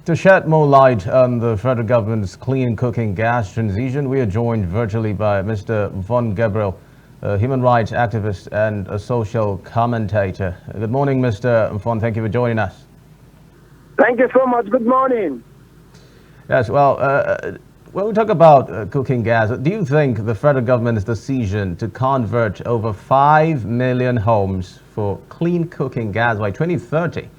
To shed more light on the federal government's clean cooking gas transition, we are joined virtually by Mr. Mfon Gabriel, a human rights activist and a social commentator. Good morning, Mr. Mfon. Thank you for joining us. Thank you so much. Good morning. Yes, well, when we talk about cooking gas, do you think the federal government's decision to convert over 5 million homes for clean cooking gas by 2030,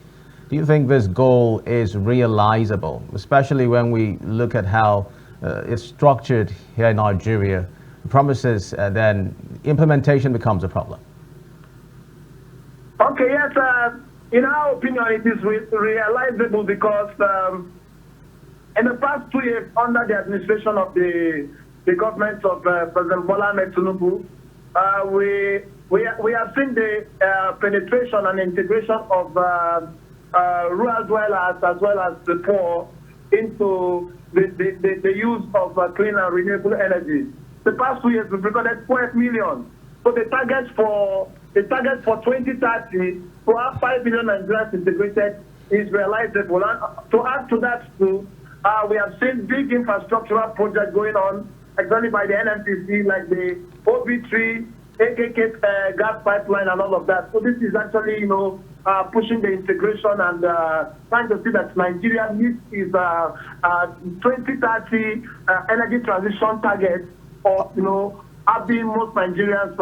do you think this goal is realizable, especially when we look at how it's structured here in Nigeria? Promises, then implementation becomes a problem. Okay, yes, in our opinion, it is realizable because in the past 2 years, under the administration of the government of President Bola Ahmed Tinubu, we have seen the penetration and integration of rural dwellers as well as the poor into the use of clean and renewable energy. The past 2 years, we've recorded 12 million. So the target for 2030 to have 5 million Nigerians integrated is realizable. And to add to that too, we have seen big infrastructural projects going on, exactly by the NNPC, like the OB3, AKK gas pipeline and all of that. So this is actually, pushing the integration and trying to see that Nigeria meets its 2030 energy transition target of, having most Nigerians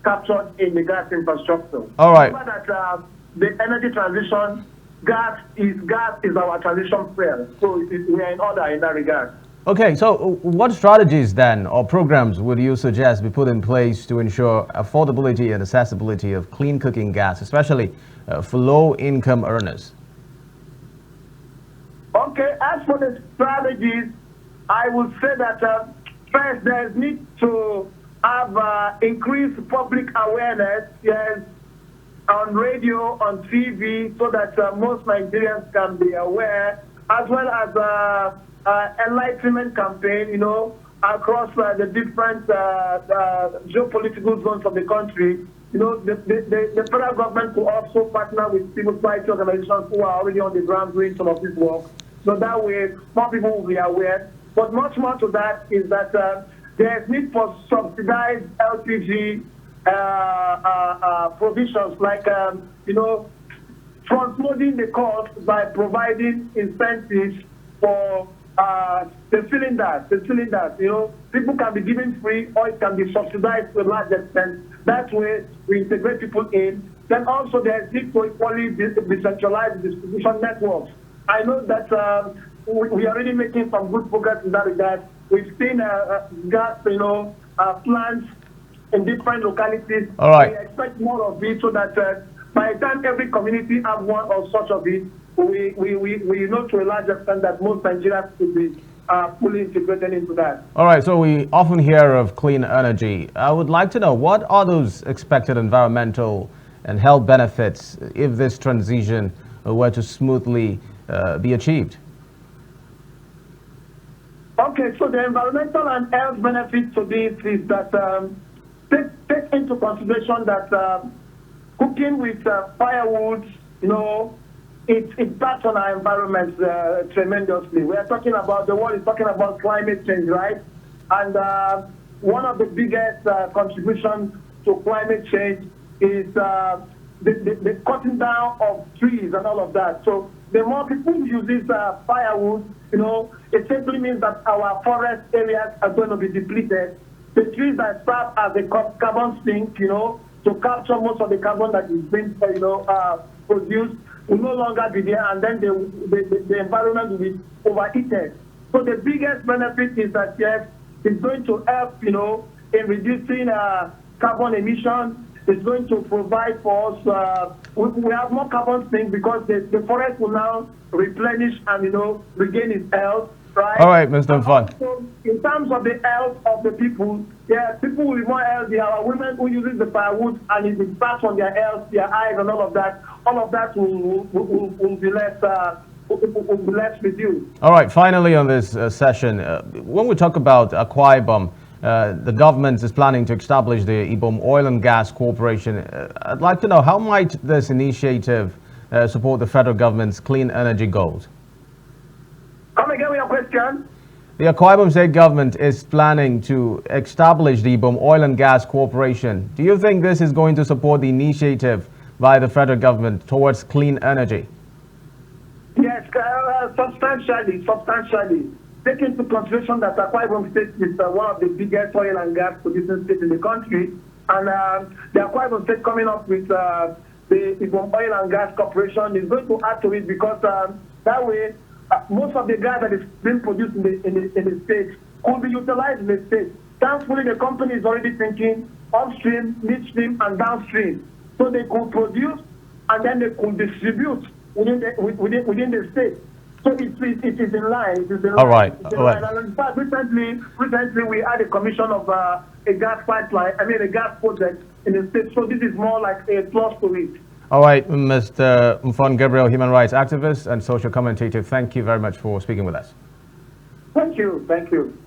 captured in the gas infrastructure. All right. Remember that the energy transition, gas is our transition fuel. So we are in order in that regard. Okay, so what strategies then or programs would you suggest be put in place to ensure affordability and accessibility of clean cooking gas, especially for low-income earners? Okay, as for the strategies, I would say that first there is need to have increased public awareness, yes, on radio, on TV, so that most Nigerians can be aware, as well as enlightenment campaign, across the different geopolitical zones of the country. The federal government could also partner with civil society organizations who are already on the ground doing some of this work. So that way, more people will be aware. But much more to that is that there is need for subsidized LPG provisions, like, front-loading the cost by providing incentives for the cylinders. People can be given free or it can be subsidized to a large extent. That way, we integrate people in. Then also there's need for equally decentralized distribution networks. I know that we are already making some good progress in that regard. We've seen gas, plants in different localities. All right. We expect more of it so that by the time every community have one or such of it, we know to a large extent that most Nigerians could be fully integrated into that. All right, so we often hear of clean energy. I would like to know, what are those expected environmental and health benefits if this transition were to smoothly be achieved? Okay, so the environmental and health benefits to this is that take into consideration that cooking with firewood, it impacts on our environment tremendously. We are talking about, the world is talking about climate change, right? And one of the biggest contributions to climate change is the cutting down of trees and all of that. So the more people use this firewood, it simply means that our forest areas are going to be depleted. The trees that serve as a carbon sink, to capture most of the carbon that is being produced, will no longer be there, and then the environment will be overheated. So the biggest benefit is that, yes, it's going to help, in reducing carbon emissions. It's going to provide for us, we have more carbon sink because the forest will now replenish and, regain its health, right? All right, Mr. Mfon. So in terms of the health of the people, people will be more healthy. Our women who uses the firewood and it impacts on their health, their eyes and all of that will be less reduced. All right, finally on this session, when we talk about Akwa Ibom, the government is planning to establish the Ibom Oil and Gas Corporation. I'd like to know, how might this initiative support the federal government's clean energy goals? get your question? The Akwa Ibom State government is planning to establish the Ibom Oil and Gas Corporation. Do you think this is going to support the initiative by the federal government towards clean energy? Yes, substantially. Take into consideration that Akwa Ibom State is one of the biggest oil and gas producing states in the country, and the Akwa Ibom State coming up with the Ibom Oil and Gas Corporation is going to add to it, because that way most of the gas that is being produced in the state could be utilized in the state. Thankfully, the company is already thinking upstream, midstream, and downstream, so they could produce and then they could distribute within the state. So it is in line. It is in All right. line. All right. And in fact, recently we had a commission of a gas pipeline. A gas project in the state. So this is more like a plus to it. All right, Mr. Mfon Gabriel, human rights activist and social commentator, thank you very much for speaking with us. Thank you. Thank you.